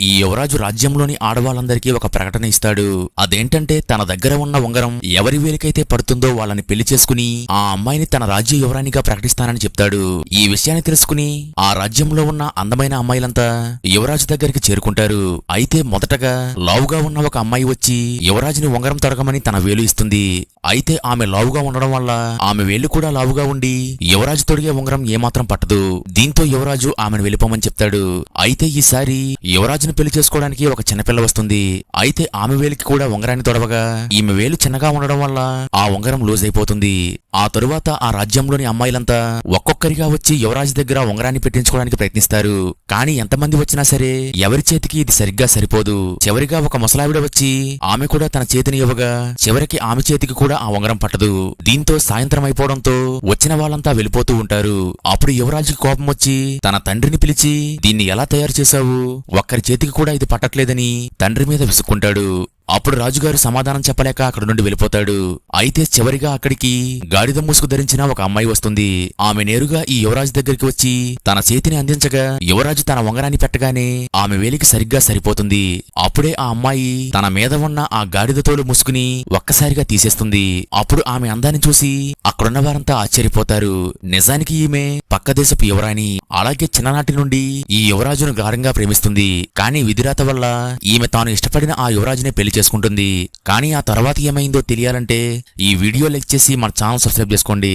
ఈ యువరాజు రాజ్యంలోని ఆడవాళ్ళందరికీ ఒక ప్రకటన ఇస్తాడు. అదేంటంటే తన దగ్గర ఉన్న ఉంగరం ఎవరి వేలికైతే పడుతుందో వాళ్ళని పెళ్లి చేసుకుని ఆ అమ్మాయిని తన రాజ్య యువరాణిగా ప్రకటిస్తానని చెప్తాడు. ఈ విషయాన్ని తెలుసుకుని ఆ రాజ్యంలో ఉన్న అందమైన అమ్మాయిలంతా యువరాజు దగ్గరికి చేరుకుంటారు. అయితే మొదటగా లావుగా ఉన్న ఒక అమ్మాయి వచ్చి యువరాజుని ఉంగరం తొడగమని తన వేలు ఇస్తుంది. అయితే ఆమె లావుగా ఉండడం వల్ల ఆమె వేళ్లు కూడా లావుగా ఉండి యువరాజు తొడిగే ఉంగరం ఏమాత్రం పట్టదు. దీంతో యువరాజు ఆమెను వెళ్ళిపోమని చెప్తాడు. అయితే ఈసారి యువరాజును పెళ్లి చేసుకోవడానికి ఒక చిన్నపిల్ల వస్తుంది. అయితే ఆమె వేలికి కూడా ఉంగరాన్ని తొడవగా ఈమె వేలు చిన్నగా ఉండడం వల్ల ఆ ఉంగరం లూజ్ అయిపోతుంది. ఆ తరువాత ఆ రాజ్యంలోని అమ్మాయిలంతా ఒక్కొక్కరిగా వచ్చి యువరాజు దగ్గర ఉంగరాన్ని పెట్టించుకోవడానికి ప్రయత్నిస్తారు. కానీ ఎంతమంది వచ్చినా సరే ఎవరి చేతికి ఇది సరిగ్గా సరిపోదు. చివరిగా ఒక ముసలావిడ వచ్చి ఆమె కూడా తన చేతిని ఇవ్వగా చివరికి ఆమె చేతికి కూడా ఆ ఉంగరం పట్టదు. దీంతో సాయంత్రం అయిపోవడంతో వచ్చిన వాళ్ళంతా వెళ్ళిపోతూ ఉంటారు. అప్పుడు యువరాజుకి కోపం వచ్చి తన తండ్రిని పిలిచి దీన్ని ఎలా తయారు చేశావు, ఒక్కరి చేతికి కూడా ఇది పట్టట్లేదని తండ్రి మీద విసుక్కుంటాడు. అప్పుడు రాజుగారు సమాధానం చెప్పలేక అక్కడ నుండి వెళ్ళిపోతాడు. అయితే చివరిగా అక్కడికి గాడిద ముసుగు ధరించిన ఒక అమ్మాయి వస్తుంది. ఆమె నేరుగా ఈ యువరాజు దగ్గరికి వచ్చి తన చేతిని అందించగా యువరాజు తన ఉంగరాన్ని పెట్టగానే ఆమె వేలికి సరిగ్గా సరిపోతుంది. అప్పుడే ఆ అమ్మాయి తన మీద ఉన్న ఆ గాడిద తోలు ముసుగుని ఒక్కసారిగా తీసేస్తుంది. అప్పుడు ఆమె అందాన్ని చూసి అక్కడున్న వారంతా ఆశ్చర్యపోతారు. నిజానికి ఈమె పక్క దేశపు యువరాణి. అలాగే చిన్ననాటి నుండి ఈ యువరాజును గాఢంగా ప్రేమిస్తుంది. కానీ విధిరాత వల్ల ఈమె తాను ఇష్టపడిన ఆ యువరాజునే పెళ్లి చేసుకుంటుంది. కానీ ఆ తర్వాత ఏమైందో తెలియాలంటే ఈ వీడియో లైక్ చేసి మన ఛానల్ సబ్స్క్రైబ్ చేసుకోండి.